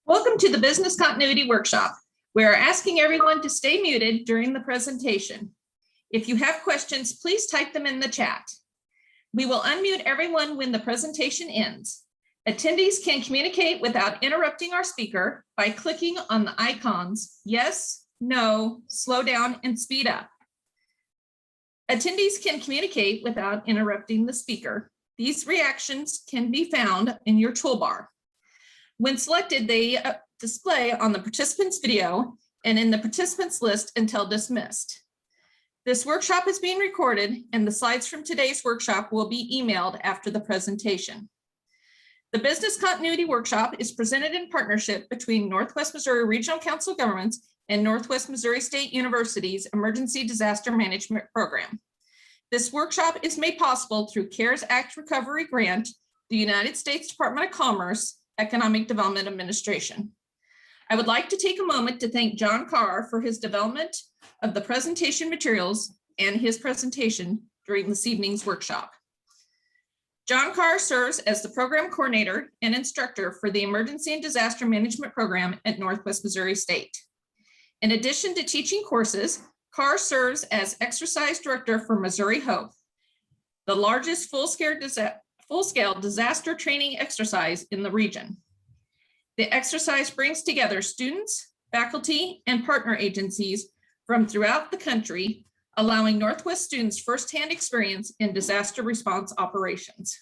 Welcome to the Business Continuity Workshop. We are asking everyone to stay muted during the presentation. If you have questions, please type them in the chat. We will unmute everyone when the presentation ends. Attendees can communicate without interrupting our speaker by clicking on the icons yes, no, slow down, and speed up. Attendees can communicate without interrupting the speaker. These reactions can be found in your toolbar. When selected, they display on the participants video and in the participants list until dismissed. This workshop is being recorded and the slides from today's workshop will be emailed after the presentation. The Business Continuity Workshop is presented in partnership between Northwest Missouri Regional Council of Governments and Northwest Missouri State University's Emergency Disaster Management Program. This workshop is made possible through CARES Act Recovery Grant, the United States Department of Commerce, Economic Development Administration. I would like to take a moment to thank John Carr for his development of the presentation materials and his presentation during this evening's workshop. John Carr serves as the Program Coordinator and Instructor for the Emergency and Disaster Management Program at Northwest Missouri State. In addition to teaching courses, Carr serves as Exercise Director for Missouri Hope, the largest full-scale disaster training exercise in the region. The exercise brings together students, faculty, and partner agencies from throughout the country, allowing Northwest students firsthand experience in disaster response operations.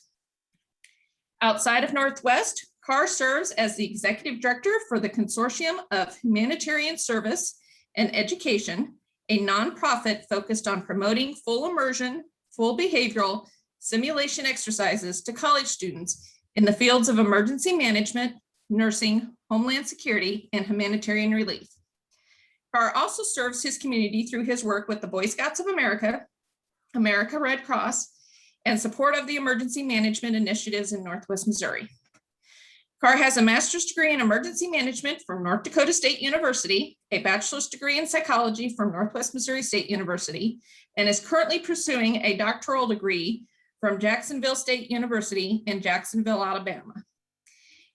Outside of Northwest, Carr serves as the Executive Director for the Consortium of Humanitarian Service and Education, a nonprofit focused on promoting full immersion, full behavioral, simulation exercises to college students in the fields of emergency management, nursing, homeland security, and humanitarian relief. Carr also serves his community through his work with the Boy Scouts of America, America Red Cross, and support of the emergency management initiatives in Northwest Missouri. Carr has a master's degree in emergency management from North Dakota State University, a bachelor's degree in psychology from Northwest Missouri State University, and is currently pursuing a doctoral degree from Jacksonville State University in Jacksonville, Alabama.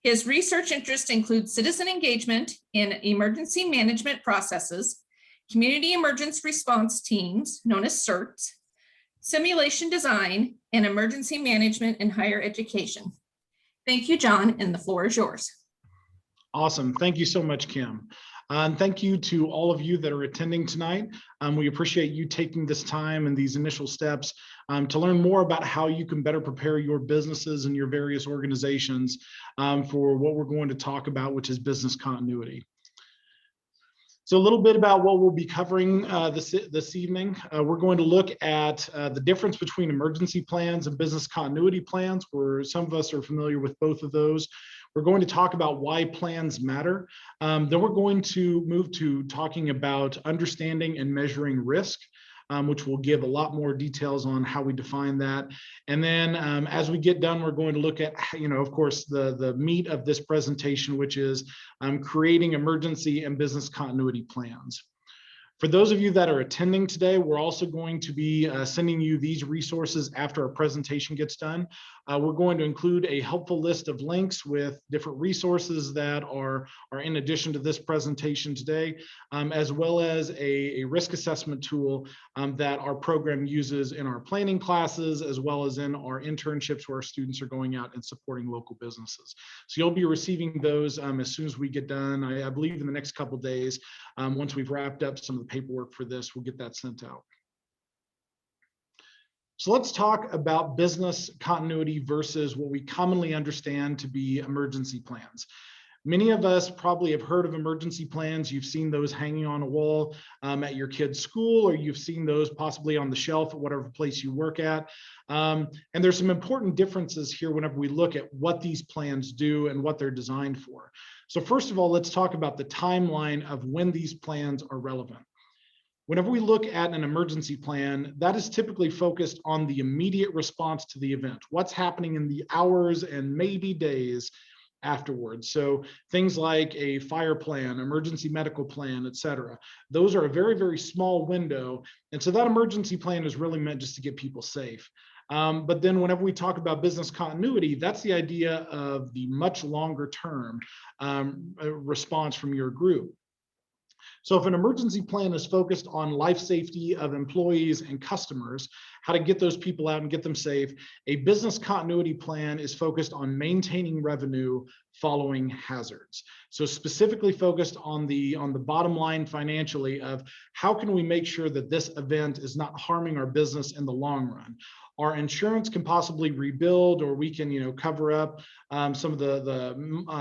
His research interests include citizen engagement in emergency management processes, community emergency response teams, known as CERTs, simulation design, and emergency management in higher education. Thank you, John, and the floor is yours. Awesome. Thank you so much, Kim. And thank you to all of you that are attending tonight. We appreciate you taking this time and these initial steps to learn more about how you can better prepare your businesses and your various organizations for what we're going to talk about, which is business continuity. So a little bit about what we'll be covering this evening. We're going to look at the difference between emergency plans and business continuity plans, where some of us are familiar with both of those. We're going to talk about why plans matter. Then we're going to move to talking about understanding and measuring risk, which will give a lot more details on how we define that. And then as we get done, we're going to look at, of course, the meat of this presentation, which is creating emergency and business continuity plans. For those of you that are attending today, we're also going to be sending you these resources after our presentation gets done. We're going to include a helpful list of links with different resources that are in addition to this presentation today, as well as a risk assessment tool that our program uses in our planning classes, as well as in our internships where our students are going out and supporting local businesses. So you'll be receiving those as soon as we get done. I believe in the next couple of days, once we've wrapped up some of the paperwork for this, we'll get that sent out. So let's talk about business continuity versus what we commonly understand to be emergency plans. Many of us probably have heard of emergency plans. You've seen those hanging on a wall at your kid's school, or you've seen those possibly on the shelf at whatever place you work at. And there's some important differences here whenever we look at what these plans do and what they're designed for. So first of all, let's talk about the timeline of when these plans are relevant. Whenever we look at an emergency plan, that is typically focused on the immediate response to the event, what's happening in the hours and maybe days afterwards. So things like a fire plan, emergency medical plan, et cetera. Those are a very, very small window. And so that emergency plan is really meant just to get people safe. But then whenever we talk about business continuity, that's the idea of the much longer term response from your group. So if an emergency plan is focused on life safety of employees and customers, how to get those people out and get them safe, a business continuity plan is focused on maintaining revenue following hazards. So specifically focused on the bottom line financially of how can we make sure that this event is not harming our business in the long run. Our insurance can possibly rebuild, or we can, cover up some of the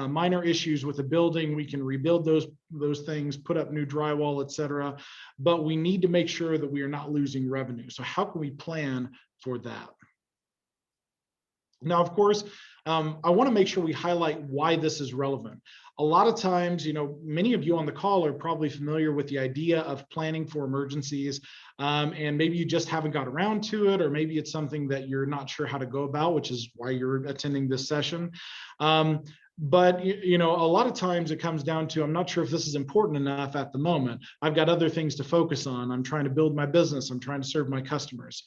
minor issues with the building. We can rebuild those things, put up new drywall, et cetera. But we need to make sure that we are not losing revenue. So how can we plan for that? Now, of course, I want to make sure we highlight why this is relevant. A lot of times, many of you on the call are probably familiar with the idea of planning for emergencies, and maybe you just haven't got around to it, or maybe it's something that you're not sure how to go about, which is why you're attending this session. But a lot of times it comes down to, I'm not sure if this is important enough at the moment. I've got other things to focus on. I'm trying to build my business. I'm trying to serve my customers.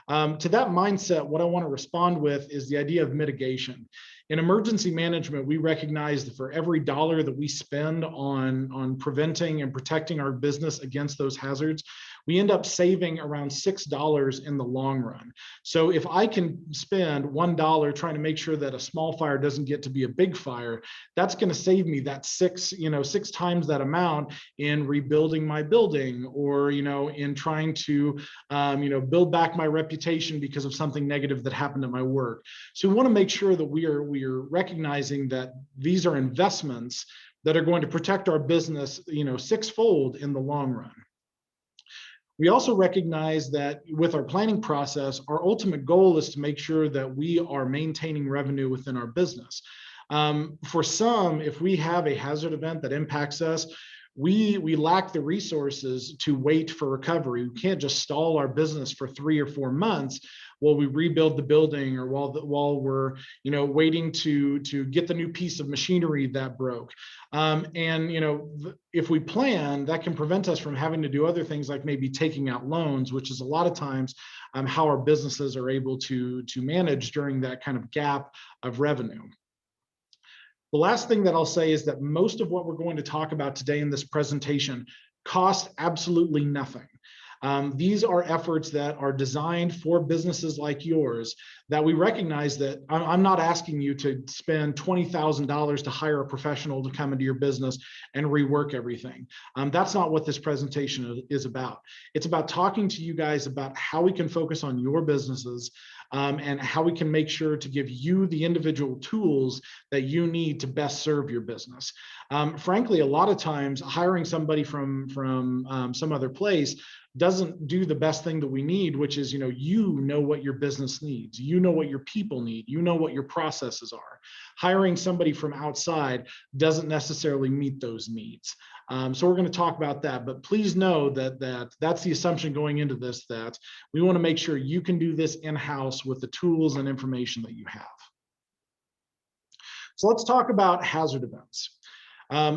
To that mindset, what I want to respond with is the idea of mitigation. In emergency management, we recognize that for every dollar that we spend on preventing and protecting our business against those hazards, we end up saving around $6 in the long run. So if I can spend $1 trying to make sure that a small fire doesn't get to be a big fire, that's going to save me that six times that amount in rebuilding my building, or in trying to build back my reputation because of something negative that happened at my work. So we want to make sure that we are recognizing that these are investments that are going to protect our business sixfold in the long run. We also recognize that with our planning process, our ultimate goal is to make sure that we are maintaining revenue within our business. For some, if we have a hazard event that impacts us, we lack the resources to wait for recovery. We can't just stall our business for 3 or 4 months while we rebuild the building, or while we're waiting to get the new piece of machinery that broke. If we plan, that can prevent us from having to do other things like maybe taking out loans, which is a lot of times how our businesses are able to manage during that kind of gap of revenue. The last thing that I'll say is that most of what we're going to talk about today in this presentation cost absolutely nothing. These are efforts that are designed for businesses like yours, that we recognize that I'm not asking you to spend $20,000 to hire a professional to come into your business and rework everything. That's not what this presentation is about. It's about talking to you guys about how we can focus on your businesses, and how we can make sure to give you the individual tools that you need to best serve your business. Frankly, a lot of times hiring somebody from some other place doesn't do the best thing that we need, which is, you know what your business needs, you know what your people need, you know what your processes are. Hiring somebody from outside doesn't necessarily meet those needs. So we're going to talk about that, but please know that that's the assumption going into this, that we want to make sure you can do this in-house with the tools and information that you have. So let's talk about hazard events.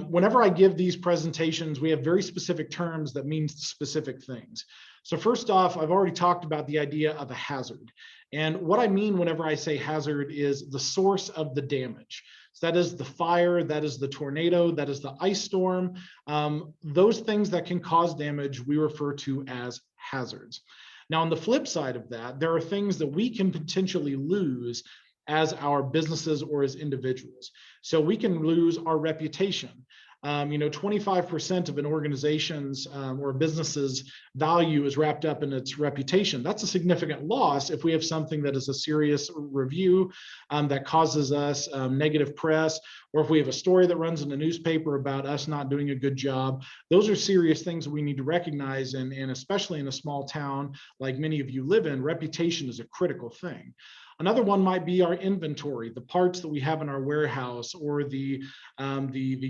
Whenever I give these presentations, we have very specific terms that mean specific things. So first off, I've already talked about the idea of a hazard. And what I mean whenever I say hazard is the source of the damage. So that is the fire, that is the tornado, that is the ice storm. Those things that can cause damage, we refer to as hazards. Now, on the flip side of that, there are things that we can potentially lose as our businesses or as individuals. So we can lose our reputation. 25% of an organization's or business's value is wrapped up in its reputation. That's a significant loss if we have something that is a serious review that causes us negative press, or if we have a story that runs in the newspaper about us not doing a good job. Those are serious things that we need to recognize, and especially in a small town like many of you live in, reputation is a critical thing. Another one might be our inventory, the parts that we have in our warehouse, or the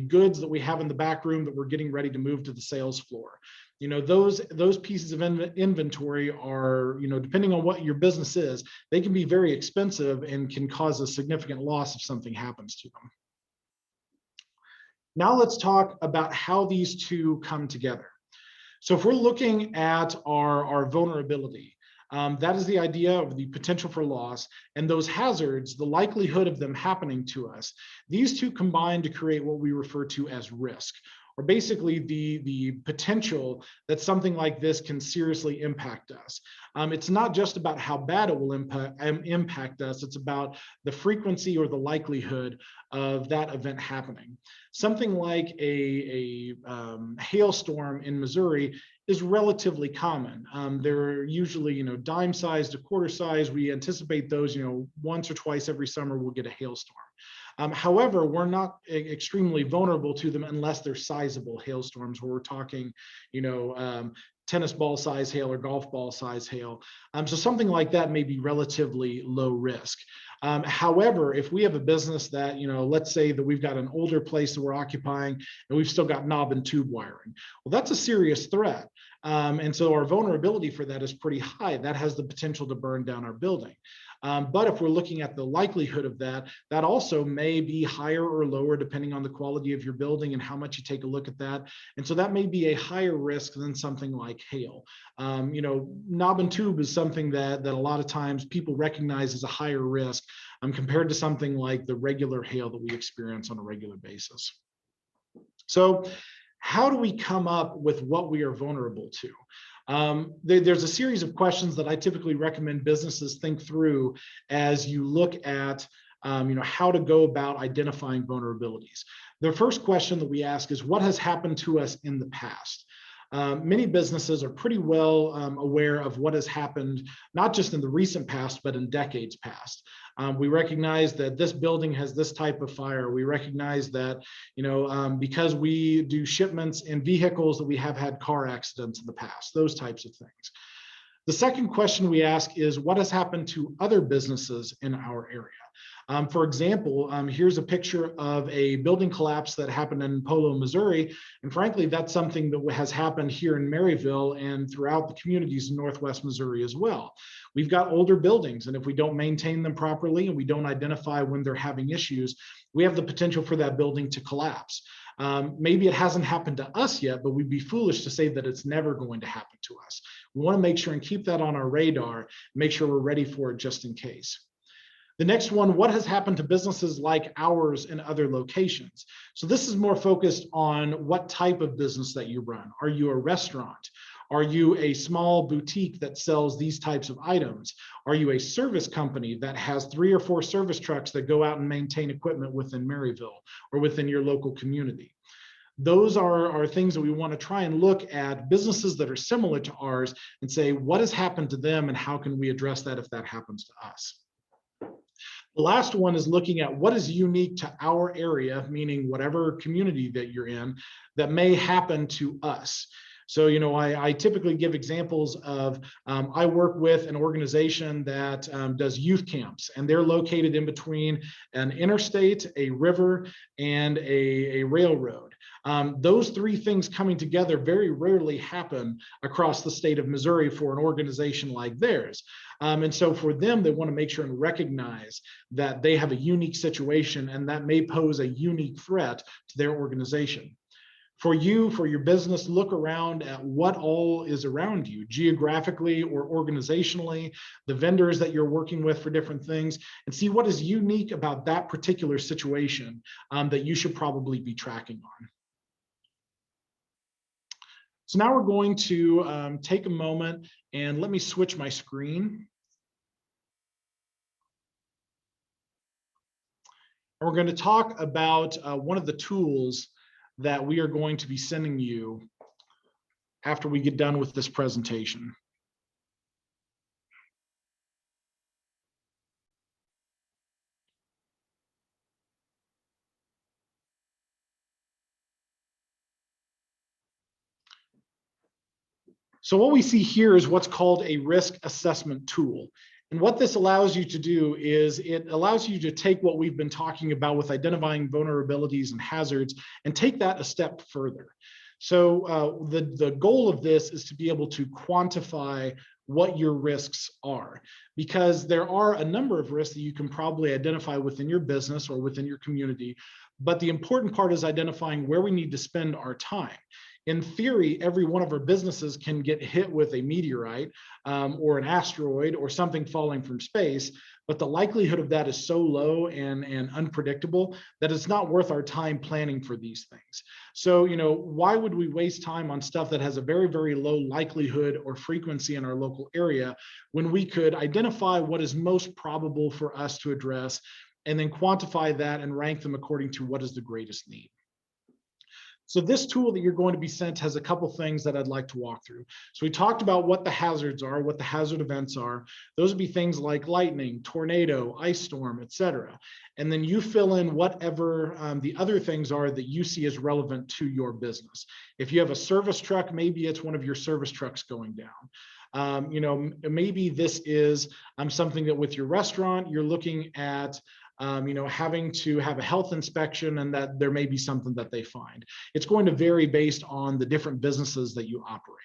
goods that we have in the back room that we're getting ready to move to the sales floor. Those pieces of inventory are, depending on what your business is, they can be very expensive and can cause a significant loss if something happens to them. Now let's talk about how these two come together. So if we're looking at our vulnerability, That is the idea of the potential for loss, and those hazards, the likelihood of them happening to us. These two combine to create what we refer to as risk, or basically the potential that something like this can seriously impact us. It's not just about how bad it will impact us, it's about the frequency or the likelihood of that event happening. Something like a hailstorm in Missouri is relatively common. They're usually, dime-sized to quarter size. We anticipate those, once or twice every summer we'll get a hailstorm. However, we're not extremely vulnerable to them unless they're sizable hailstorms, where we're talking, tennis ball size hail or golf ball size hail. So something like that may be relatively low risk. However, if we have a business that, let's say that we've got an older place that we're occupying and we've still got knob and tube wiring, well, that's a serious threat. And so our vulnerability for that is pretty high. That has the potential to burn down our building. But if we're looking at the likelihood of that, that also may be higher or lower depending on the quality of your building and how much you take a look at that. And so that may be a higher risk than something like hail. Knob and tube is something that a lot of times people recognize as a higher risk compared to something like the regular hail that we experience on a regular basis. So how do we come up with what we are vulnerable to? There's a series of questions that I typically recommend businesses think through as you look at how to go about identifying vulnerabilities. The first question that we ask is, what has happened to us in the past? Many businesses are pretty well aware of what has happened, not just in the recent past, but in decades past. We recognize that this building has this type of fire. We recognize that, because we do shipments in vehicles, that we have had car accidents in the past, those types of things. The second question we ask is, what has happened to other businesses in our area? For example, here's a picture of a building collapse that happened in Polo, Missouri. And frankly, that's something that has happened here in Maryville and throughout the communities in Northwest Missouri as well. We've got older buildings, and if we don't maintain them properly and we don't identify when they're having issues, we have the potential for that building to collapse. Maybe it hasn't happened to us yet, but we'd be foolish to say that it's never going to happen to us. We want to make sure and keep that on our radar, make sure we're ready for it just in case. The next one, what has happened to businesses like ours in other locations? So this is more focused on what type of business that you run. Are you a restaurant? Are you a small boutique that sells these types of items? Are you a service company that has 3 or 4 service trucks that go out and maintain equipment within Maryville or within your local community? Those are things that we want to try and look at businesses that are similar to ours and say, what has happened to them and how can we address that if that happens to us? The last one is looking at what is unique to our area, meaning whatever community that you're in, that may happen to us. So, I typically give examples of, I work with an organization that does youth camps, and they're located in between an interstate, a river, and a railroad. Those 3 things coming together very rarely happen across the state of Missouri for an organization like theirs. And so for them, they want to make sure and recognize that they have a unique situation and that may pose a unique threat to their organization. For you, for your business, look around at what all is around you, geographically or organizationally, the vendors that you're working with for different things, and see what is unique about that particular situation that you should probably be tracking on. So now we're going to take a moment and let me switch my screen. And we're going to talk about one of the tools that we are going to be sending you after we get done with this presentation. So what we see here is what's called a risk assessment tool. And what this allows you to do is it allows you to take what we've been talking about with identifying vulnerabilities and hazards and take that a step further. So the goal of this is to be able to quantify what your risks are, because there are a number of risks that you can probably identify within your business or within your community. But the important part is identifying where we need to spend our time. in theory, every one of our businesses can get hit with a meteorite or an asteroid or something falling from space, but the likelihood of that is so low and unpredictable that it's not worth our time planning for these things. So, why would we waste time on stuff that has a very, very low likelihood or frequency in our local area when we could identify what is most probable for us to address and then quantify that and rank them according to what is the greatest need? So this tool that you're going to be sent has a couple things that I'd like to walk through. So we talked about what the hazards are, what the hazard events are. Those would be things like lightning, tornado, ice storm, etc. And then you fill in whatever the other things are that you see as relevant to your business. If you have a service truck, maybe it's one of your service trucks going down. Maybe this is something that with your restaurant, you're looking at having to have a health inspection and that there may be something that they find. It's going to vary based on the different businesses that you operate.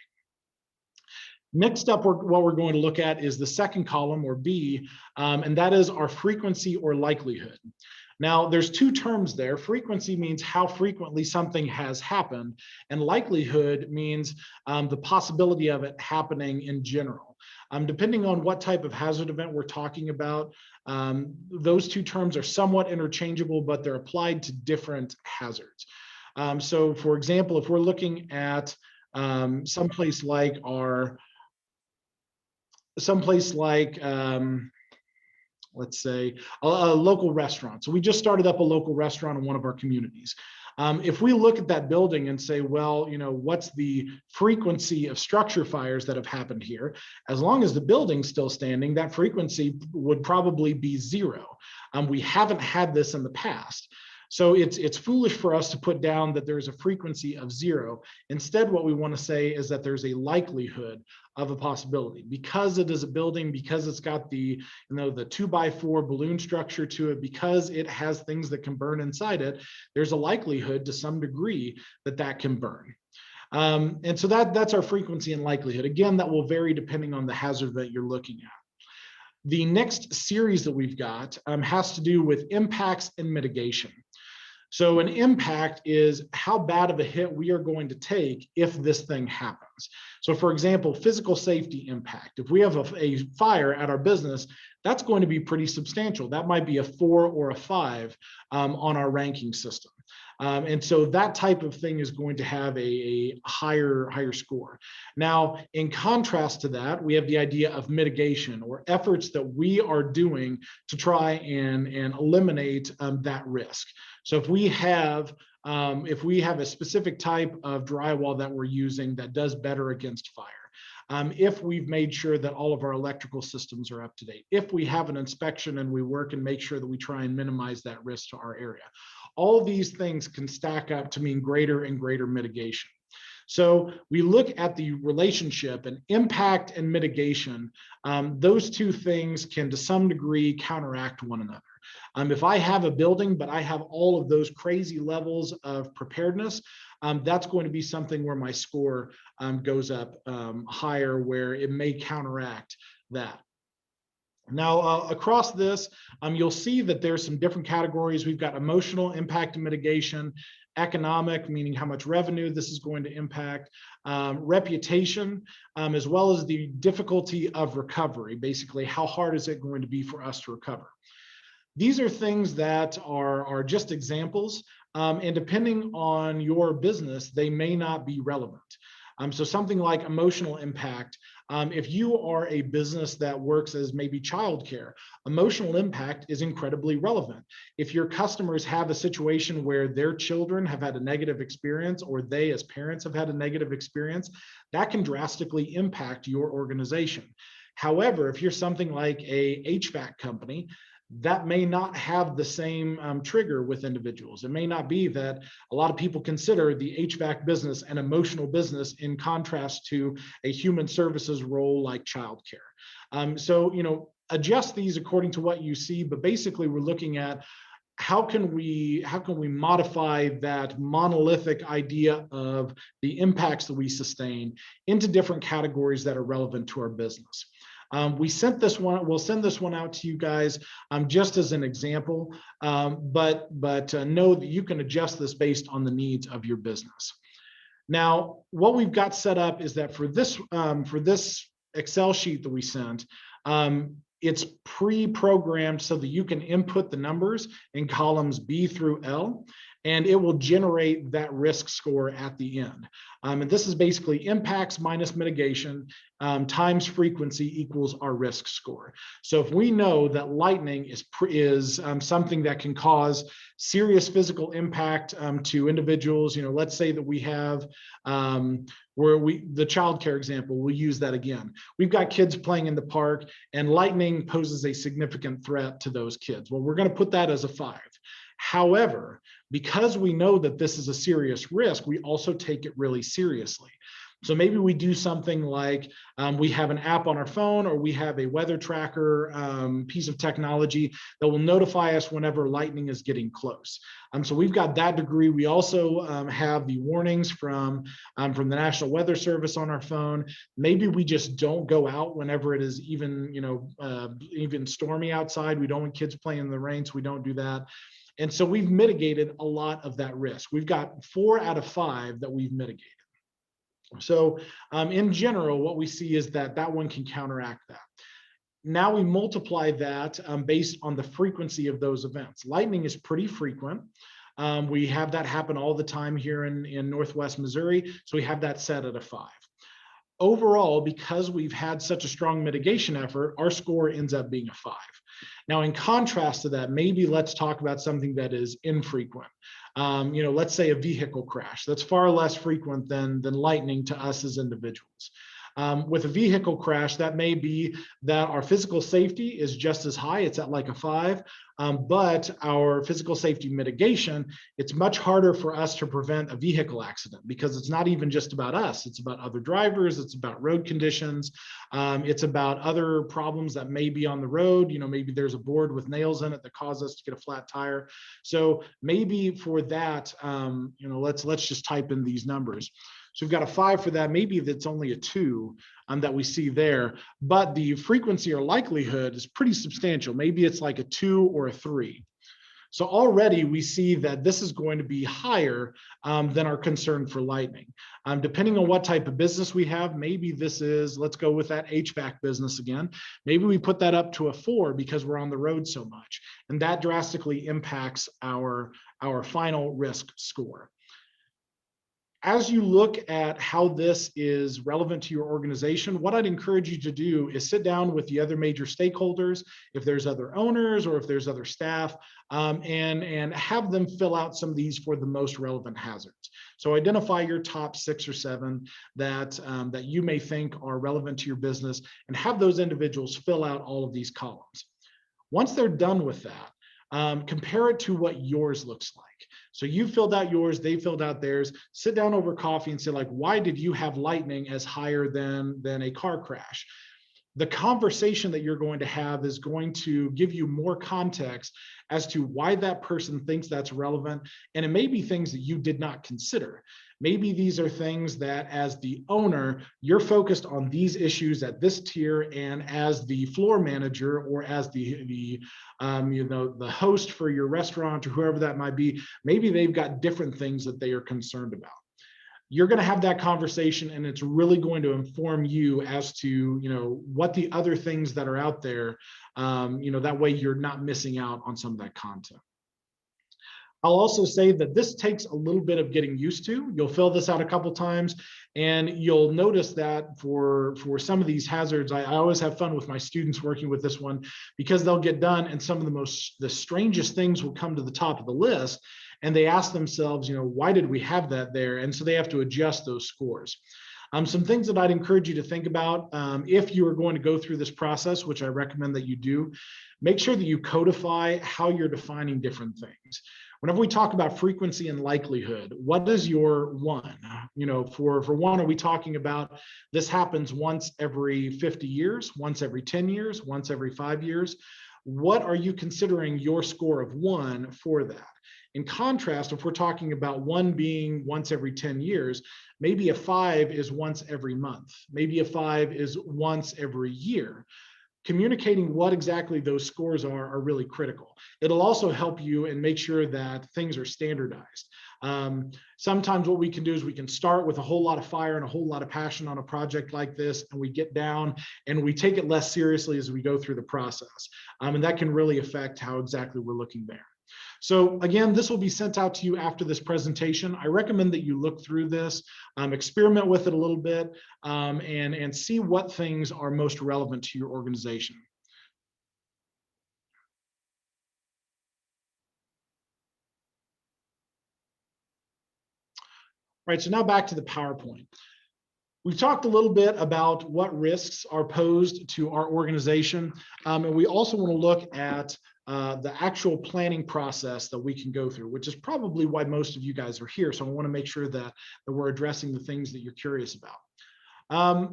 Next up, what we're going to look at is the second column, or B, and that is our frequency or likelihood. Now, there's two terms there. Frequency means how frequently something has happened, and likelihood means the possibility of it happening in general. Depending on what type of hazard event we're talking about, those two terms are somewhat interchangeable, but they're applied to different hazards. So, for example, if we're looking at someplace like let's say a local restaurant. So we just started up a local restaurant in one of our communities. If we look at that building and say, well, what's the frequency of structure fires that have happened here? As long as the building's still standing, that frequency would probably be 0. We haven't had this in the past. So it's foolish for us to put down that there's a frequency of 0. Instead, what we want to say is that there's a likelihood of a possibility. Because it is a building, because it's got the 2x4 balloon structure to it, because it has things that can burn inside it, there's a likelihood to some degree that can burn. And so that's our frequency and likelihood. Again, that will vary depending on the hazard that you're looking at. The next series that we've got has to do with impacts and mitigation. So an impact is how bad of a hit we are going to take if this thing happens. So for example, physical safety impact. If we have a fire at our business, that's going to be pretty substantial. That might be a 4 or a 5 on our ranking system. And so that type of thing is going to have a higher score. Now, in contrast to that, we have the idea of mitigation, or efforts that we are doing to try and eliminate that risk. So if we have a specific type of drywall that we're using that does better against fire, if we've made sure that all of our electrical systems are up to date, if we have an inspection and we work and make sure that we try and minimize that risk to our area, all these things can stack up to mean greater and greater mitigation. So we look at the relationship and impact and mitigation. Those two things can to some degree counteract one another. If I have a building, but I have all of those crazy levels of preparedness, that's going to be something where my score goes up higher, where it may counteract that. Now, across this, you'll see that there's some different categories. We've got emotional impact and mitigation, economic, meaning how much revenue this is going to impact, reputation, as well as the difficulty of recovery. Basically, how hard is it going to be for us to recover? These are things that are just examples, and depending on your business, they may not be relevant. So something like emotional impact, if you are a business that works as maybe childcare, emotional impact is incredibly relevant. If your customers have a situation where their children have had a negative experience, or they as parents have had a negative experience, that can drastically impact your organization. However, if you're something like a HVAC company, that may not have the same trigger with individuals. It may not be that a lot of people consider the HVAC business an emotional business in contrast to a human services role like childcare. So, adjust these according to what you see, but basically we're looking at how can we modify that monolithic idea of the impacts that we sustain into different categories that are relevant to our business. We'll send this one out to you guys just as an example, but know that you can adjust this based on the needs of your business. Now, what we've got set up is that for this Excel sheet that we sent, it's pre-programmed so that you can input the numbers in columns B through L, and it will generate that risk score at the end. And this is basically impacts minus mitigation times frequency equals our risk score. So if we know that lightning is something that can cause serious physical impact to individuals, let's say that we have the childcare example, we'll use that again. We've got kids playing in the park and lightning poses a significant threat to those kids. Well, we're going to put that as a 5. However, because we know that this is a serious risk, we also take it really seriously. So maybe we do something like we have an app on our phone, or we have a weather tracker piece of technology that will notify us whenever lightning is getting close. So we've got that degree. We also have the warnings from the National Weather Service on our phone. Maybe we just don't go out whenever it is even stormy outside. We don't want kids playing in the rain, so we don't do that. And so we've mitigated a lot of that risk. We've got 4 out of 5 that we've mitigated. So in general, what we see is that one can counteract that. Now we multiply that based on the frequency of those events. Lightning is pretty frequent. We have that happen all the time here in Northwest Missouri, so we have that set at a 5. Overall, because we've had such a strong mitigation effort, our score ends up being a 5. Now, in contrast to that, maybe let's talk about something that is infrequent. Let's say a vehicle crash. That's far less frequent than lightning to us as individuals. With a vehicle crash, that may be that our physical safety is just as high, it's at like a 5, but our physical safety mitigation, it's much harder for us to prevent a vehicle accident because it's not even just about us, it's about other drivers, it's about road conditions, it's about other problems that may be on the road. Maybe there's a board with nails in it that cause us to get a flat tire. So maybe for that, let's just type in these numbers. So we've got a 5 for that. Maybe that's only a 2 that we see there, but the frequency or likelihood is pretty substantial. Maybe it's like a 2 or a 3. So already we see that this is going to be higher than our concern for lightning. Depending on what type of business we have, maybe this is, let's go with that HVAC business again. Maybe we put that up to a 4 because we're on the road so much, and that drastically impacts our final risk score. As you look at how this is relevant to your organization, what I'd encourage you to do is sit down with the other major stakeholders, if there's other owners or if there's other staff, and have them fill out some of these for the most relevant hazards. So identify your top 6 or 7 that you may think are relevant to your business, and have those individuals fill out all of these columns. Once they're done with that, compare it to what yours looks like. So you filled out yours, they filled out theirs. Sit down over coffee and say, like, why did you have lightning as higher than a car crash? The conversation that you're going to have is going to give you more context as to why that person thinks that's relevant. And it may be things that you did not consider. Maybe these are things that as the owner, you're focused on these issues at this tier, and as the floor manager or as the host for your restaurant or whoever that might be, maybe they've got different things that they are concerned about. You're going to have that conversation, and it's really going to inform you as to what the other things that are out there, that way you're not missing out on some of that content. I'll also say that this takes a little bit of getting used to. You'll fill this out a couple times, and you'll notice that for some of these hazards, I always have fun with my students working with this one, because they'll get done and some of the strangest things will come to the top of the list, and they ask themselves, why did we have that there? And so they have to adjust those scores. Some things that I'd encourage you to think about if you are going to go through this process, which I recommend that you do, make sure that you codify how you're defining different things. Whenever we talk about frequency and likelihood, what is your 1? For 1, are we talking about this happens once every 50 years, once every 10 years, once every 5 years? What are you considering your score of 1 for that? In contrast, if we're talking about 1 being once every 10 years, maybe a 5 is once every month. Maybe a 5 is once every year. communicating what exactly those scores are really critical. It'll also help you and make sure that things are standardized. Sometimes what we can do is we can start with a whole lot of fire and a whole lot of passion on a project like this, and we get down and we take it less seriously as we go through the process. And that can really affect how exactly we're looking there. So again, this will be sent out to you after this presentation. I recommend that you look through this, experiment with it a little bit, and see what things are most relevant to your organization. Right, so now back to the PowerPoint. We've talked a little bit about what risks are posed to our organization, and we also want to look at the actual planning process that we can go through, which is probably why most of you guys are here. So I want to make sure that we're addressing the things that you're curious about.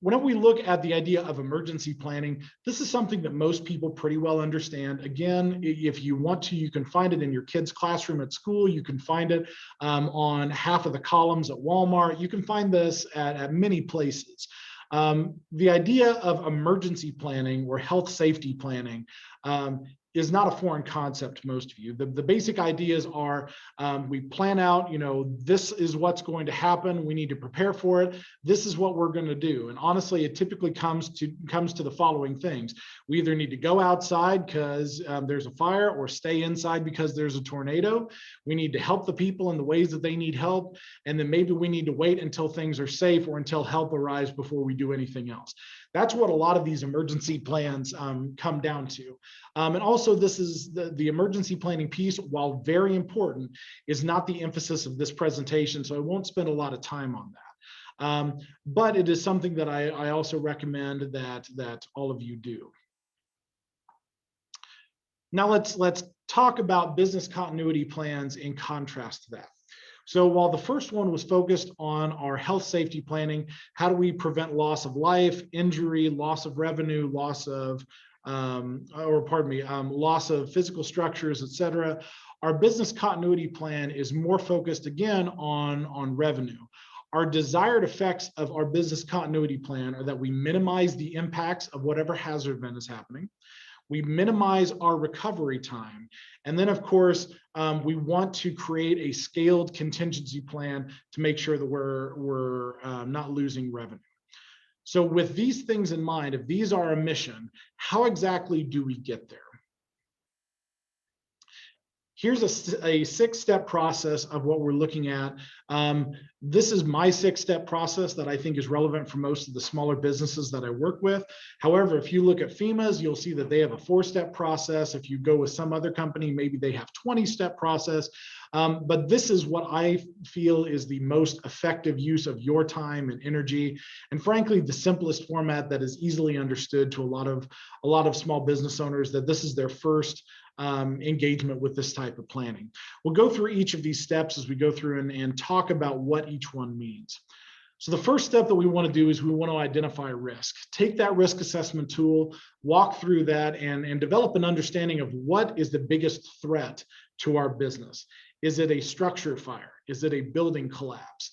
Whenever we look at the idea of emergency planning, this is something that most people pretty well understand. Again, if you want to, you can find it in your kid's classroom at school. You can find it on half of the columns at Walmart. You can find this at many places. The idea of emergency planning or health safety planning is not a foreign concept to most of you. The basic ideas are we plan out, this is what's going to happen. We need to prepare for it. This is what we're going to do. And honestly, it typically comes to the following things. We either need to go outside because there's a fire, or stay inside because there's a tornado. We need to help the people in the ways that they need help. And then maybe we need to wait until things are safe or until help arrives before we do anything else. That's what a lot of these emergency plans come down to. And also, this is the emergency planning piece, while very important, is not the emphasis of this presentation, so I won't spend a lot of time on that. But it is something that I also recommend that all of you do. Now let's talk about business continuity plans in contrast to that. So while the first one was focused on our health safety planning, how do we prevent loss of life, injury, loss of revenue, loss of loss of physical structures, et cetera, our business continuity plan is more focused again on revenue. Our desired effects of our business continuity plan are that we minimize the impacts of whatever hazard event is happening. We minimize our recovery time. And then, of course, we want to create a scaled contingency plan to make sure that we're not losing revenue. So with these things in mind, if these are a mission, how exactly do we get there? Here's a 6-step process of what we're looking at. This is my 6-step process that I think is relevant for most of the smaller businesses that I work with. However, if you look at FEMA's, you'll see that they have a 4-step process. If you go with some other company, maybe they have 20-step process. But this is what I feel is the most effective use of your time and energy, and frankly, the simplest format that is easily understood to a lot of small business owners, that this is their first engagement with this type of planning. We'll go through each of these steps as we go through and talk about what each one means. So the first step that we want to do is we want to identify risk. Take that risk assessment tool, walk through that, and develop an understanding of what is the biggest threat to our business. Is it a structure fire? Is it a building collapse?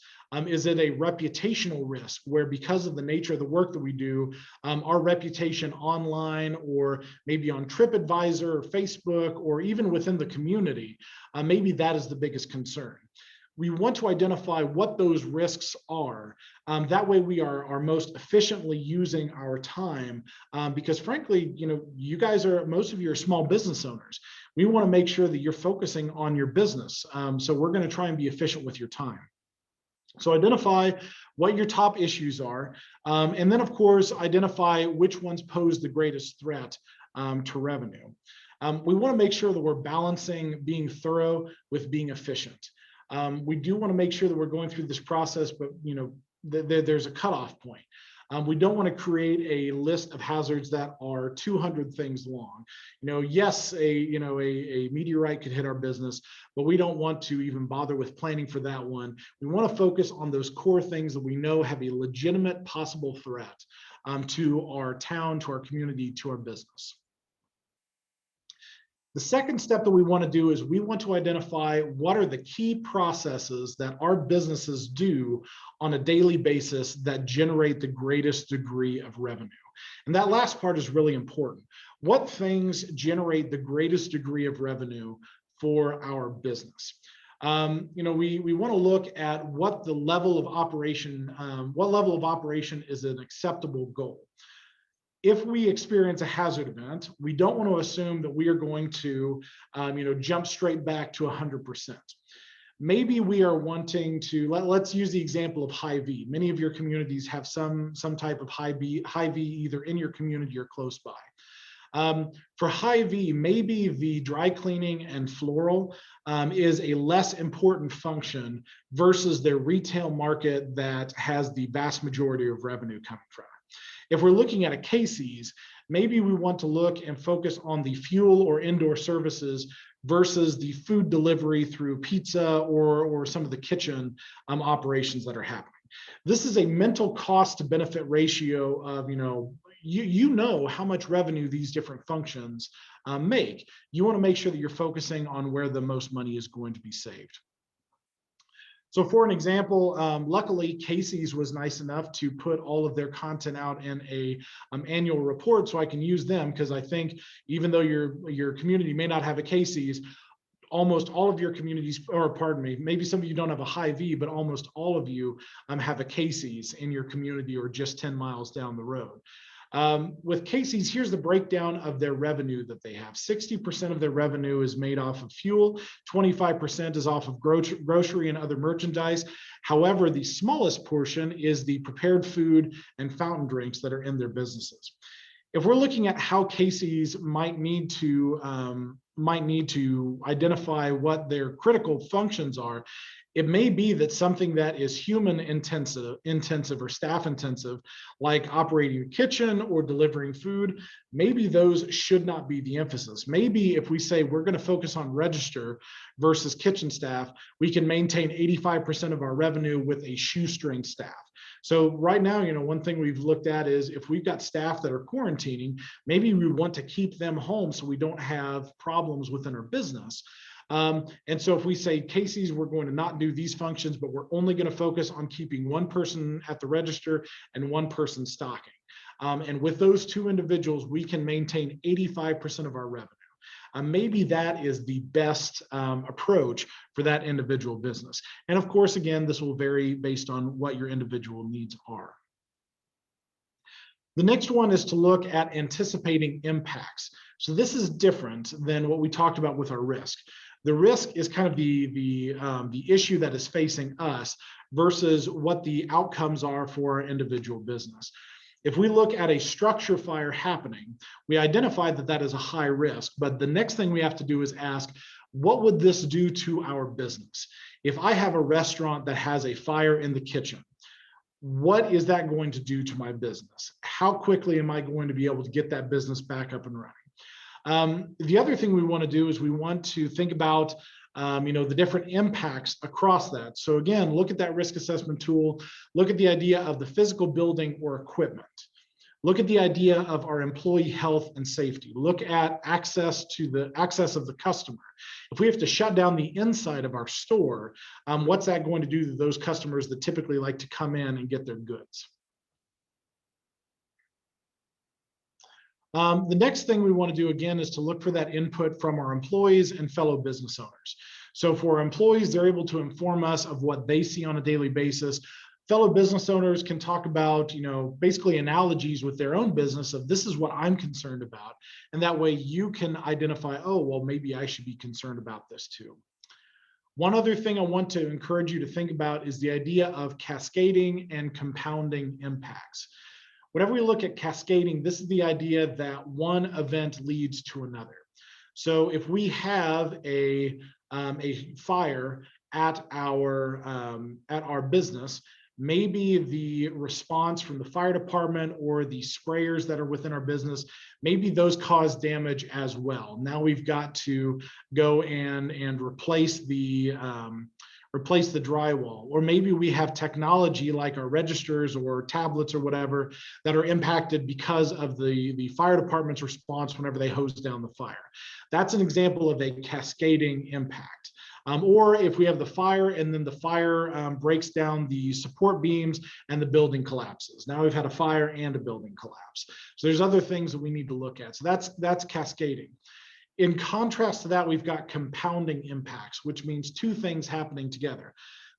Is it a reputational risk where, because of the nature of the work that we do, our reputation online or maybe on TripAdvisor or Facebook or even within the community, maybe that is the biggest concern. We want to identify what those risks are. That way we are most efficiently using our time, because frankly, you guys most of you are small business owners. We want to make sure that you're focusing on your business. So we're going to try and be efficient with your time. So identify what your top issues are, and then of course, identify which ones pose the greatest threat to revenue. We want to make sure that we're balancing being thorough with being efficient. We do want to make sure that we're going through this process, but there's a cutoff point. We don't want to create a list of hazards that are 200 things long. Yes, a meteorite could hit our business, but we don't want to even bother with planning for that one. We want to focus on those core things that we know have a legitimate possible threat to our town, to our community, to our business. The second step that we want to do is we want to identify what are the key processes that our businesses do on a daily basis that generate the greatest degree of revenue. And that last part is really important. What things generate the greatest degree of revenue for our business? We want to look at what the level of operation, is an acceptable goal. If we experience a hazard event, we don't want to assume that we are going to, jump straight back to 100%. Maybe we are wanting to, let's use the example of high V. Many of your communities have some type of high V either in your community or close by. For high V, maybe the dry cleaning and floral is a less important function versus their retail market that has the vast majority of revenue coming from it. If we're looking at a Casey's, maybe we want to look and focus on the fuel or indoor services versus the food delivery through pizza or some of the kitchen operations that are happening. This is a mental cost to benefit ratio of, you know how much revenue these different functions make. You want to make sure that you're focusing on where the most money is going to be saved. So for an example, luckily Casey's was nice enough to put all of their content out in a annual report, so I can use them, because I think even though your community may not have a Casey's, almost all of your communities, or pardon me, maybe some of you don't have a high V, but almost all of you have a Casey's in your community or just 10 miles down the road. With Casey's, here's the breakdown of their revenue that they have. 60% of their revenue is made off of fuel, 25% is off of grocery and other merchandise. However, the smallest portion is the prepared food and fountain drinks that are in their businesses. If we're looking at how Casey's might need to identify what their critical functions are, it may be that something that is human intensive or staff intensive, like operating a kitchen or delivering food, maybe those should not be the emphasis. Maybe if we say we're going to focus on register versus kitchen staff, we can maintain 85% of our revenue with a shoestring staff. So right now, one thing we've looked at is if we've got staff that are quarantining, maybe we want to keep them home so we don't have problems within our business. And so if we say Casey's, we're going to not do these functions, but we're only going to focus on keeping one person at the register and one person stocking. And with those two individuals, we can maintain 85% of our revenue. Maybe that is the best approach for that individual business. And of course, again, this will vary based on what your individual needs are. The next one is to look at anticipating impacts. So this is different than what we talked about with our risk. The risk is kind of the issue that is facing us versus what the outcomes are for our individual business. If we look at a structure fire happening, we identify that that is a high risk, but the next thing we have to do is ask, what would this do to our business? If I have a restaurant that has a fire in the kitchen, what is that going to do to my business? How quickly am I going to be able to get that business back up and running? The other thing we want to do is we want to think about the different impacts across that. So again, look at that risk assessment tool, look at the idea of the physical building or equipment. Look at the idea of our employee health and safety. Look at access of the customer. If we have to shut down the inside of our store, what's that going to do to those customers that typically like to come in and get their goods? The next thing we want to do again is to look for that input from our employees and fellow business owners. So for our employees, they're able to inform us of what they see on a daily basis. Fellow business owners can talk about, basically analogies with their own business of this is what I'm concerned about. And that way you can identify, oh, well, maybe I should be concerned about this too. One other thing I want to encourage you to think about is the idea of cascading and compounding impacts. Whenever we look at cascading, this is the idea that one event leads to another. So if we have a fire at our business, maybe the response from the fire department or the sprayers that are within our business, maybe those cause damage as well. Now we've got to go and replace the drywall, or maybe we have technology like our registers or tablets or whatever that are impacted because of the fire department's response whenever they hose down the fire. That's an example of a cascading impact. Or if we have the fire and then the fire breaks down the support beams and the building collapses. Now we've had a fire and a building collapse. So there's other things that we need to look at. So that's cascading. In contrast to that, we've got compounding impacts, which means two things happening together.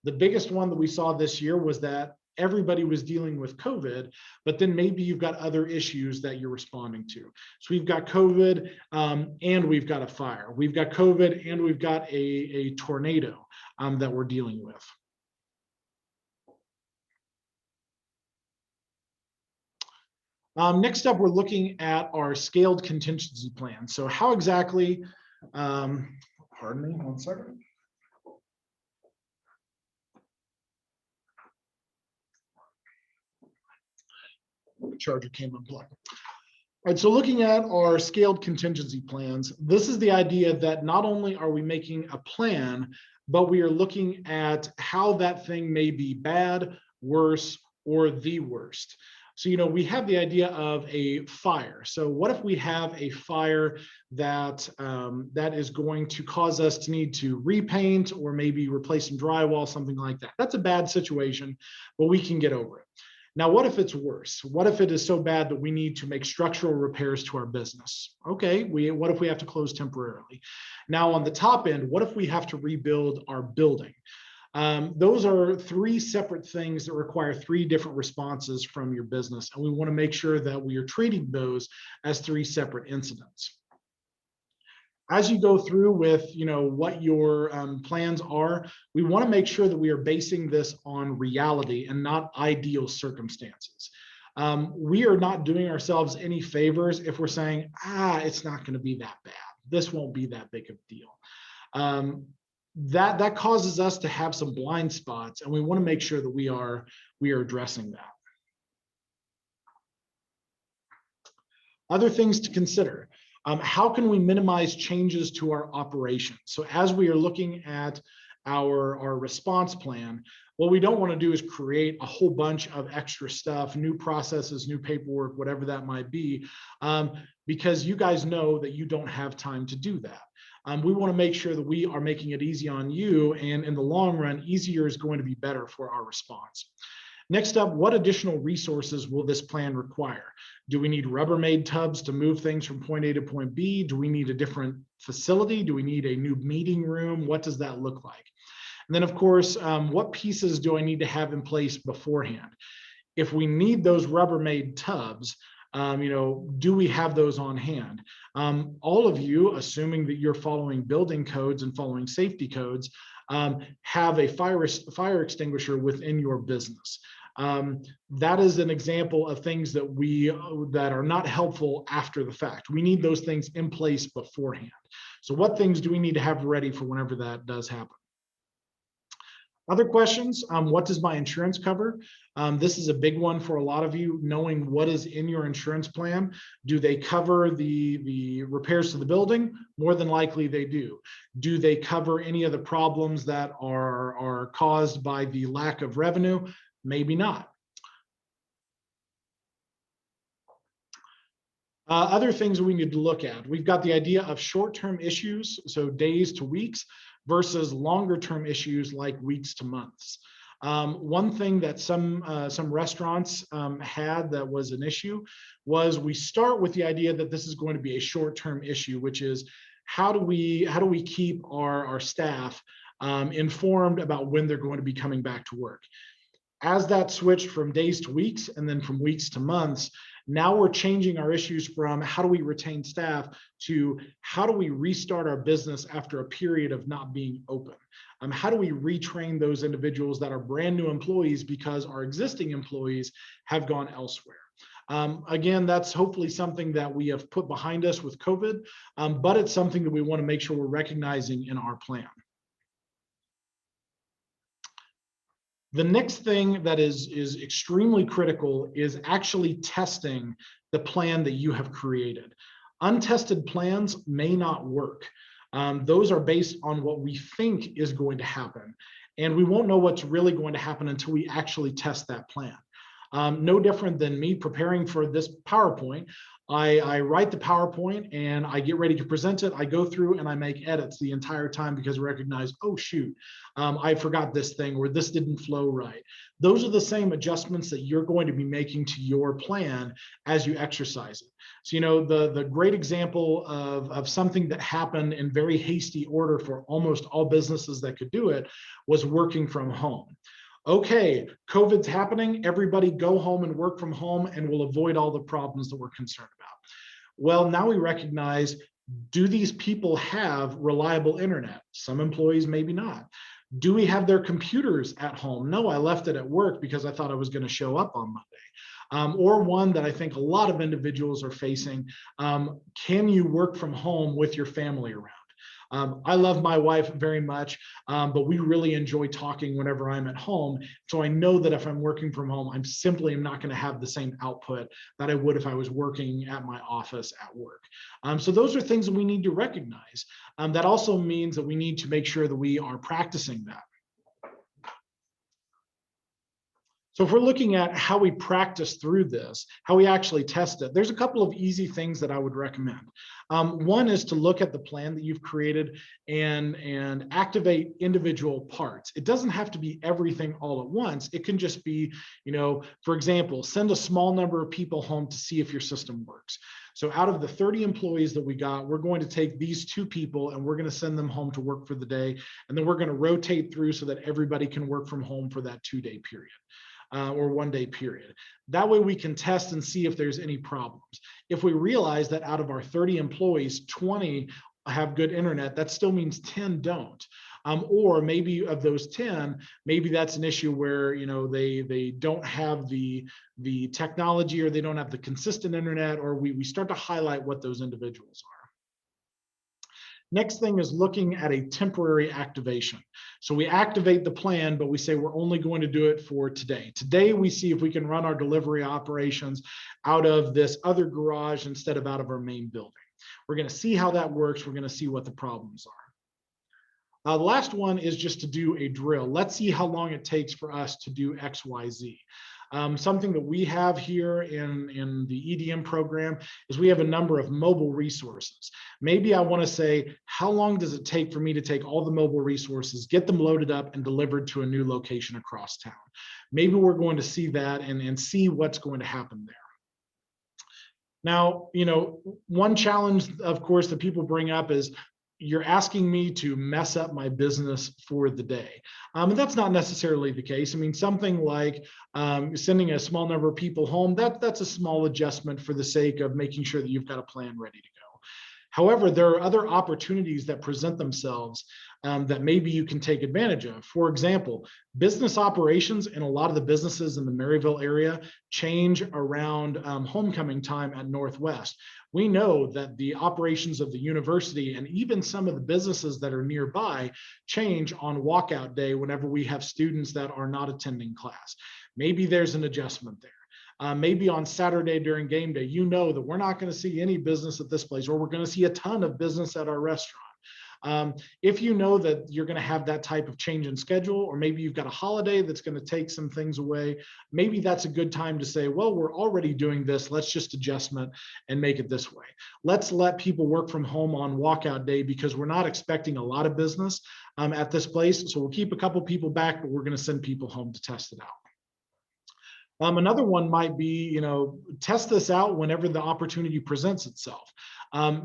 The biggest one that we saw this year was that everybody was dealing with COVID, but then maybe you've got other issues that you're responding to. So we've got COVID and we've got a fire. We've got COVID and we've got a tornado that we're dealing with. Next up, we're looking at our scaled contingency plan. So how exactly, pardon me, one second. Charger came unplugged. All right, so looking at our scaled contingency plans, this is the idea that not only are we making a plan, but we are looking at how that thing may be bad, worse, or the worst. So, we have the idea of a fire. So what if we have a fire that that is going to cause us to need to repaint or maybe replace some drywall, something like that? That's a bad situation, but we can get over it. Now, what if it's worse? What if it is so bad that we need to make structural repairs to our business? Okay, what if we have to close temporarily? Now, on the top end, what if we have to rebuild our building? Those are three separate things that require three different responses from your business, and we want to make sure that we are treating those as three separate incidents. As you go through with what your plans are, we want to make sure that we are basing this on reality and not ideal circumstances. We are not doing ourselves any favors if we're saying, it's not going to be that bad. This won't be that big of a deal. That causes us to have some blind spots, and we want to make sure that we are addressing that. Other things to consider. How can we minimize changes to our operations? So as we are looking at our response plan, what we don't want to do is create a whole bunch of extra stuff, new processes, new paperwork, whatever that might be, because you guys know that you don't have time to do that. We want to make sure that we are making it easy on you, and in the long run, easier is going to be better for our response. Next up, what additional resources will this plan require? Do we need Rubbermaid tubs to move things from point A to point B? Do we need a different facility? Do we need a new meeting room? What does that look like? And then, of course, what pieces do I need to have in place beforehand? If we need those Rubbermaid tubs, do we have those on hand? All of you, assuming that you're following building codes and following safety codes, have a fire extinguisher within your business. That is an example of things that are not helpful after the fact. We need those things in place beforehand. So what things do we need to have ready for whenever that does happen? Other questions? What does my insurance cover? This is a big one for a lot of you, knowing what is in your insurance plan. Do they cover the repairs to the building? More than likely they do. Do they cover any of the problems that are caused by the lack of revenue? Maybe not. Other things we need to look at. We've got the idea of short-term issues, so days to weeks, versus longer-term issues like weeks to months. One thing that some restaurants had that was an issue was we start with the idea that this is going to be a short-term issue, which is how do we keep our staff informed about when they're going to be coming back to work. As that switched from days to weeks and then from weeks to months, now we're changing our issues from how do we retain staff to how do we restart our business after a period of not being open? How do we retrain those individuals that are brand new employees because our existing employees have gone elsewhere? Again, that's hopefully something that we have put behind us with COVID, but it's something that we want to make sure we're recognizing in our plan. The next thing that is extremely critical is actually testing the plan that you have created. Untested plans may not work. Those are based on what we think is going to happen. And we won't know what's really going to happen until we actually test that plan. No different than me preparing for this PowerPoint. I write the PowerPoint and I get ready to present it. I go through and I make edits the entire time because I recognize, oh shoot, I forgot this thing or this didn't flow right. Those are the same adjustments that you're going to be making to your plan as you exercise it. So, the great example of something that happened in very hasty order for almost all businesses that could do it was working from home. Okay, COVID's happening, everybody go home and work from home and we'll avoid all the problems that we're concerned about. Well, now we recognize, do these people have reliable internet? Some employees maybe not. Do we have their computers at home? No, I left it at work because I thought I was going to show up on Monday. Or one that I think a lot of individuals are facing, can you work from home with your family around? I love my wife very much, but we really enjoy talking whenever I'm at home. So I know that if I'm working from home, I'm simply not going to have the same output that I would if I was working at my office at work. So those are things that we need to recognize. That also means that we need to make sure that we are practicing that. So if we're looking at how we practice through this, how we actually test it, there's a couple of easy things that I would recommend. One is to look at the plan that you've created and activate individual parts. It doesn't have to be everything all at once. It can just be, for example, send a small number of people home to see if your system works. So out of the 30 employees that we got, we're going to take these 2 people and we're going to send them home to work for the day. And then we're going to rotate through so that everybody can work from home for that 2-day period. Or 1-day period. That way we can test and see if there's any problems. If we realize that out of our 30 employees, 20 have good internet, that still means 10 don't. Or maybe of those 10, maybe that's an issue where they don't have the technology or they don't have the consistent internet, or we start to highlight what those individuals are. Next thing is looking at a temporary activation. So we activate the plan, but we say we're only going to do it for today. Today, we see if we can run our delivery operations out of this other garage instead of out of our main building. We're going to see how that works. We're going to see what the problems are. The last one is just to do a drill. Let's see how long it takes for us to do X, Y, Z. Something that we have here in the EDM program is we have a number of mobile resources. Maybe I want to say, how long does it take for me to take all the mobile resources, get them loaded up and delivered to a new location across town? Maybe we're going to see that and see what's going to happen there. Now, one challenge, of course, that people bring up is, you're asking me to mess up my business for the day. And that's not necessarily the case. I mean, something like sending a small number of people home, that's a small adjustment for the sake of making sure that you've got a plan ready to go. However, there are other opportunities that present themselves that maybe you can take advantage of. For example, business operations in a lot of the businesses in the Maryville area change around homecoming time at Northwest. We know that the operations of the university and even some of the businesses that are nearby change on walkout day whenever we have students that are not attending class. Maybe there's an adjustment there. Maybe on Saturday during game day, that we're not going to see any business at this place, or we're going to see a ton of business at our restaurant. If you know that you're going to have that type of change in schedule, or maybe you've got a holiday that's going to take some things away, maybe that's a good time to say, well, we're already doing this. Let's just adjustment and make it this way. Let's let people work from home on walkout day because we're not expecting a lot of business at this place. So we'll keep a couple people back, but we're going to send people home to test it out. Another one might be, test this out whenever the opportunity presents itself.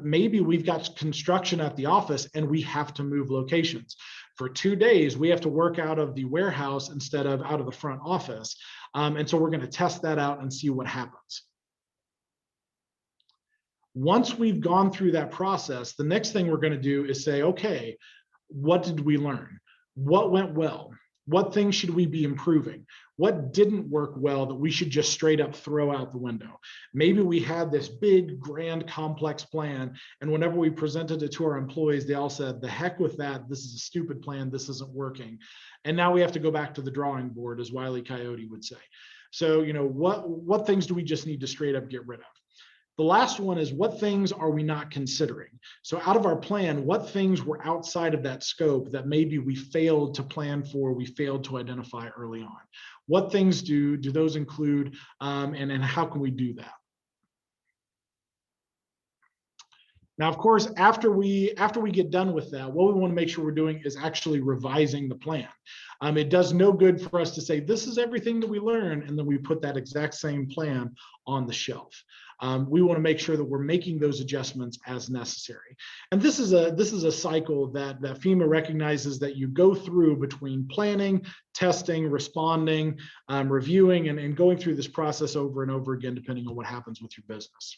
Maybe we've got construction at the office and we have to move locations. For 2 days, we have to work out of the warehouse instead of out of the front office. And so we're going to test that out and see what happens. Once we've gone through that process, the next thing we're going to do is say, okay, what did we learn? What went well? What things should we be improving? What didn't work well that we should just straight up throw out the window? Maybe we had this big, grand, complex plan, and whenever we presented it to our employees, they all said, the heck with that. This is a stupid plan. This isn't working. And now we have to go back to the drawing board, as Wile E. Coyote would say. So, what things do we just need to straight up get rid of? The last one is, what things are we not considering? So out of our plan, what things were outside of that scope that maybe we failed to plan for, we failed to identify early on? What things do those include, and how can we do that? Now, of course, after we get done with that, what we want to make sure we're doing is actually revising the plan. It does no good for us to say, this is everything that we learned, and then we put that exact same plan on the shelf. We want to make sure that we're making those adjustments as necessary. And this is a cycle that FEMA recognizes that you go through between planning, testing, responding, reviewing, and going through this process over and over again, depending on what happens with your business.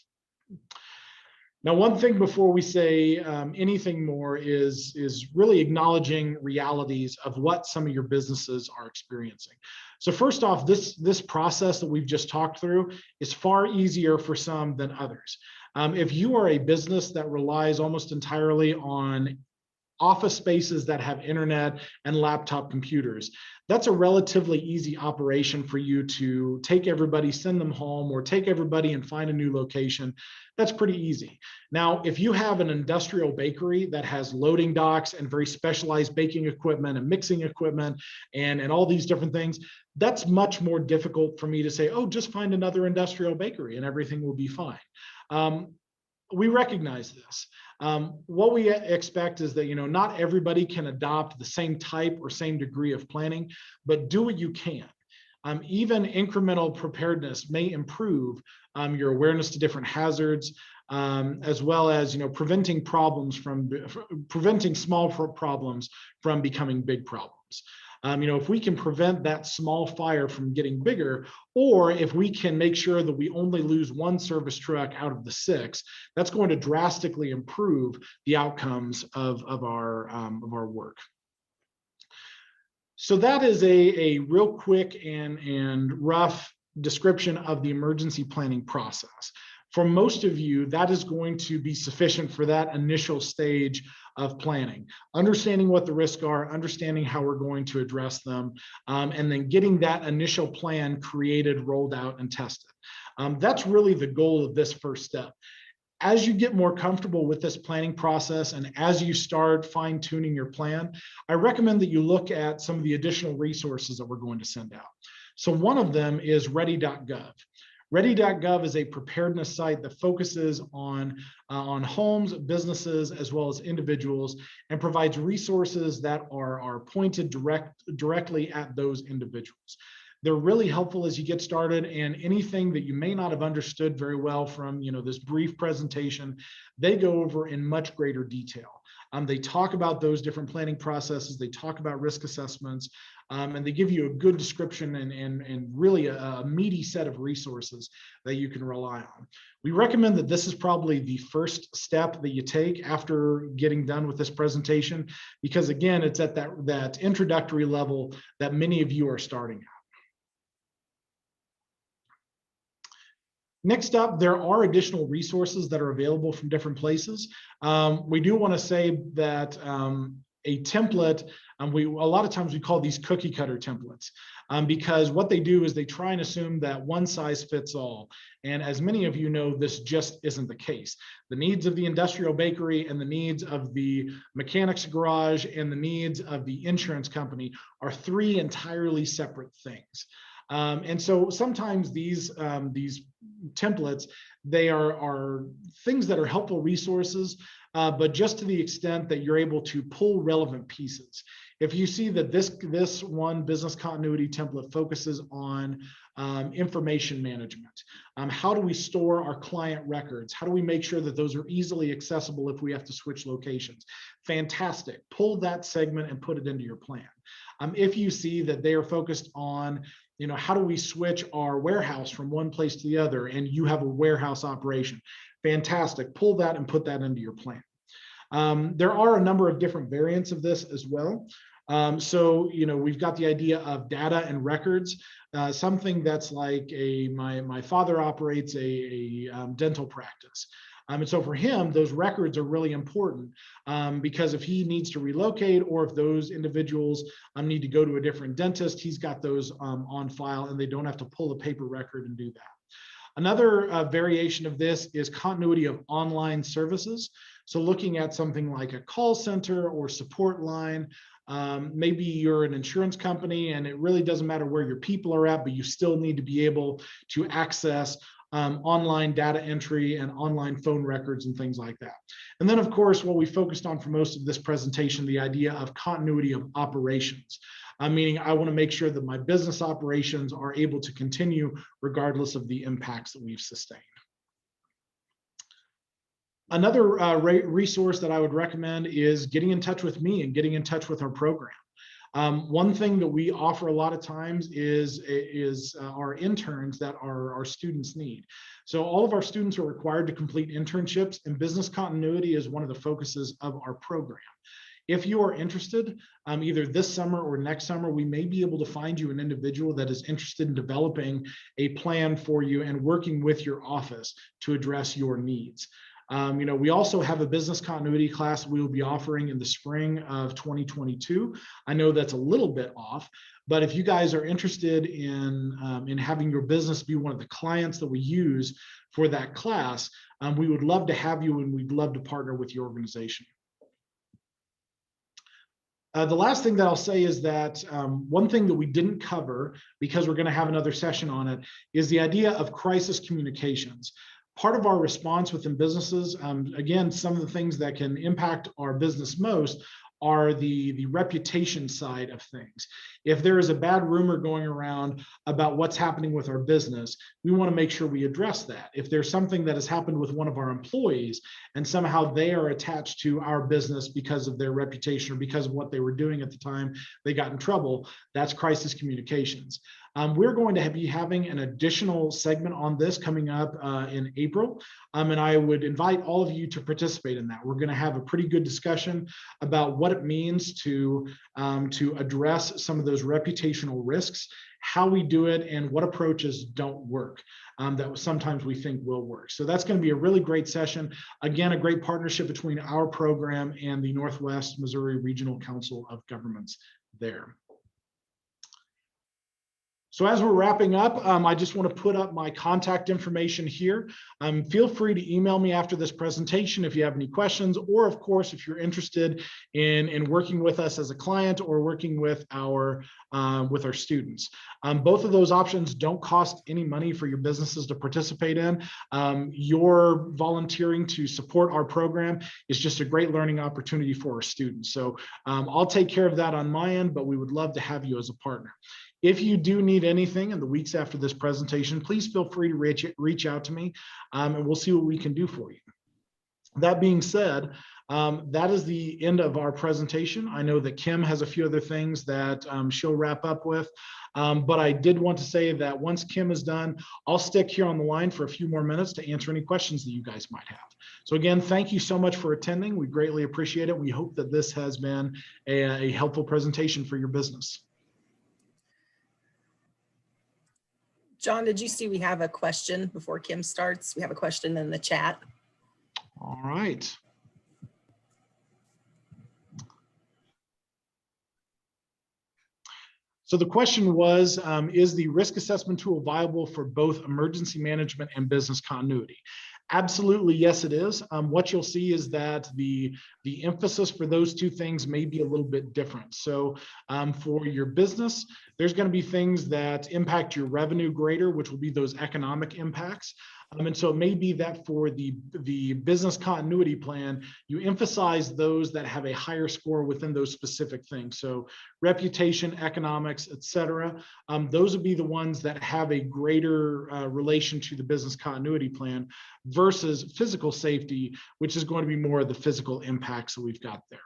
Now, one thing before we say anything more is really acknowledging realities of what some of your businesses are experiencing. So first off, this process that we've just talked through is far easier for some than others. If you are a business that relies almost entirely on office spaces that have internet and laptop computers, that's a relatively easy operation for you to take everybody, send them home, or take everybody and find a new location. That's pretty easy. Now, if you have an industrial bakery that has loading docks and very specialized baking equipment and mixing equipment and all these different things, that's much more difficult for me to say, oh, just find another industrial bakery and everything will be fine. We recognize this. What we expect is that, not everybody can adopt the same type or same degree of planning, but do what you can. Even incremental preparedness may improve your awareness to different hazards, as well as preventing small problems from becoming big problems. If we can prevent that small fire from getting bigger, or if we can make sure that we only lose one service truck out of the 6, that's going to drastically improve the outcomes of our work. So that is a real quick and rough description of the emergency planning process. For most of you, that is going to be sufficient for that initial stage of planning, understanding what the risks are, understanding how we're going to address them, and then getting that initial plan created, rolled out, and tested. That's really the goal of this first step. As you get more comfortable with this planning process and as you start fine-tuning your plan, I recommend that you look at some of the additional resources that we're going to send out. So one of them is ready.gov. Ready.gov is a preparedness site that focuses on homes, businesses, as well as individuals, and provides resources that are pointed directly at those individuals. They're really helpful as you get started, and anything that you may not have understood very well from this brief presentation, they go over in much greater detail. They talk about those different planning processes, they talk about risk assessments, and they give you a good description and really a meaty set of resources that you can rely on. We recommend that this is probably the first step that you take after getting done with this presentation, because again, it's at that introductory level that many of you are starting at. Next up, there are additional resources that are available from different places. We do want to say that a template, a lot of times we call these cookie cutter templates, because what they do is they try and assume that one size fits all. And as many of you know, this just isn't the case. The needs of the industrial bakery and the needs of the mechanic's garage and the needs of the insurance company are 3 entirely separate things. And so sometimes these templates, they are things that are helpful resources, but just to the extent that you're able to pull relevant pieces. If you see that this one business continuity template focuses on information management, how do we store our client records? How do we make sure that those are easily accessible if we have to switch locations? Fantastic. Pull that segment and put it into your plan. If you see that they are focused on how do we switch our warehouse from one place to the other, and you have a warehouse operation, fantastic. Pull that and put that into your plan. There are a number of different variants of this as well. So, we've got the idea of data and records, something that's like my father operates a dental practice. And so for him, those records are really important because if he needs to relocate or if those individuals need to go to a different dentist, he's got those on file and they don't have to pull a paper record and do that. Another variation of this is continuity of online services. So looking at something like a call center or support line. Maybe you're an insurance company and it really doesn't matter where your people are at, but you still need to be able to access online data entry and online phone records and things like that. And then of course, what we focused on for most of this presentation, the idea of continuity of operations. Meaning I want to make sure that my business operations are able to continue regardless of the impacts that we've sustained. Another resource that I would recommend is getting in touch with me and getting in touch with our program. One thing that we offer a lot of times is our interns that our students need. So all of our students are required to complete internships, and business continuity is one of the focuses of our program. If you are interested, either this summer or next summer, we may be able to find you an individual that is interested in developing a plan for you and working with your office to address your needs. We also have a business continuity class we will be offering in the spring of 2022. I know that's a little bit off, but if you guys are interested in having your business be one of the clients that we use for that class, we would love to have you and we'd love to partner with your organization. The last thing that I'll say is that one thing that we didn't cover, because we're going to have another session on it, is the idea of crisis communications. Part of our response within businesses, again, some of the things that can impact our business most are the reputation side of things. If there is a bad rumor going around about what's happening with our business, we want to make sure we address that. If there's something that has happened with one of our employees and somehow they are attached to our business because of their reputation or because of what they were doing at the time they got in trouble, that's crisis communications. We're going to be having an additional segment on this coming up in April, and I would invite all of you to participate in that. We're going to have a pretty good discussion about what it means to address some of those reputational risks, how we do it, and what approaches don't work that sometimes we think will work. So that's going to be a really great session. Again, a great partnership between our program and the Northwest Missouri Regional Council of Governments there. So as we're wrapping up, I just want to put up my contact information here. Feel free to email me after this presentation if you have any questions, or of course, if you're interested in working with us as a client or working with our students. Both of those options don't cost any money for your businesses to participate in. Your volunteering to support our program is just a great learning opportunity for our students. So I'll take care of that on my end, but we would love to have you as a partner. If you do need anything in the weeks after this presentation, please feel free to reach out to me, and we'll see what we can do for you. That being said, that is the end of our presentation. I know that Kim has a few other things that she'll wrap up with, but I did want to say that once Kim is done, I'll stick here on the line for a few more minutes to answer any questions that you guys might have. So again, thank you so much for attending. We greatly appreciate it. We hope that this has been a helpful presentation for your business. John, did you see we have a question before Kim starts? We have a question in the chat. All right. So the question was, is the risk assessment tool viable for both emergency management and business continuity? Absolutely, yes, it is. What you'll see is that the emphasis for those two things may be a little bit different. So for your business, there's going to be things that impact your revenue greater, which will be those economic impacts. And so it may be that for the business continuity plan, you emphasize those that have a higher score within those specific things. So reputation, economics, et cetera. Those would be the ones that have a greater relation to the business continuity plan versus physical safety, which is going to be more of the physical impacts that we've got there.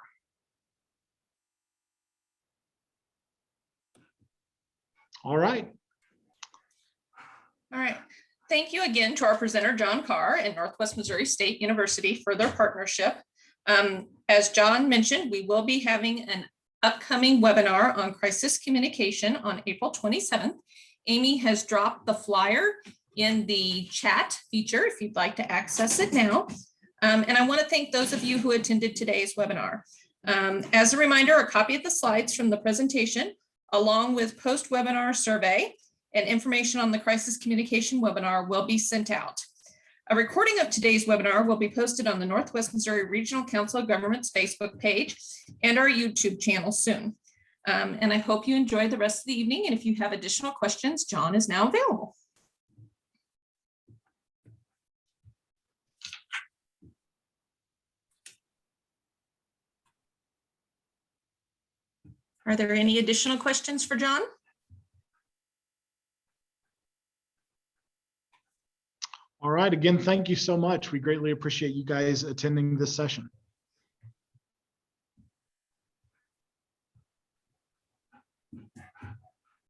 All right. All right. Thank you again to our presenter, John Carr and Northwest Missouri State University for their partnership. As John mentioned, we will be having an upcoming webinar on crisis communication on April 27th. Amy has dropped the flyer in the chat feature if you'd like to access it now. And I want to thank those of you who attended today's webinar. As a reminder, a copy of the slides from the presentation, along with post-webinar survey and information on the crisis communication webinar will be sent out. A recording of today's webinar will be posted on the Northwest Missouri Regional Council of Governments Facebook page and our YouTube channel soon. And I hope you enjoy the rest of the evening. And if you have additional questions, John is now available. Are there any additional questions for John? All right, again, thank you so much. We greatly appreciate you guys attending this session.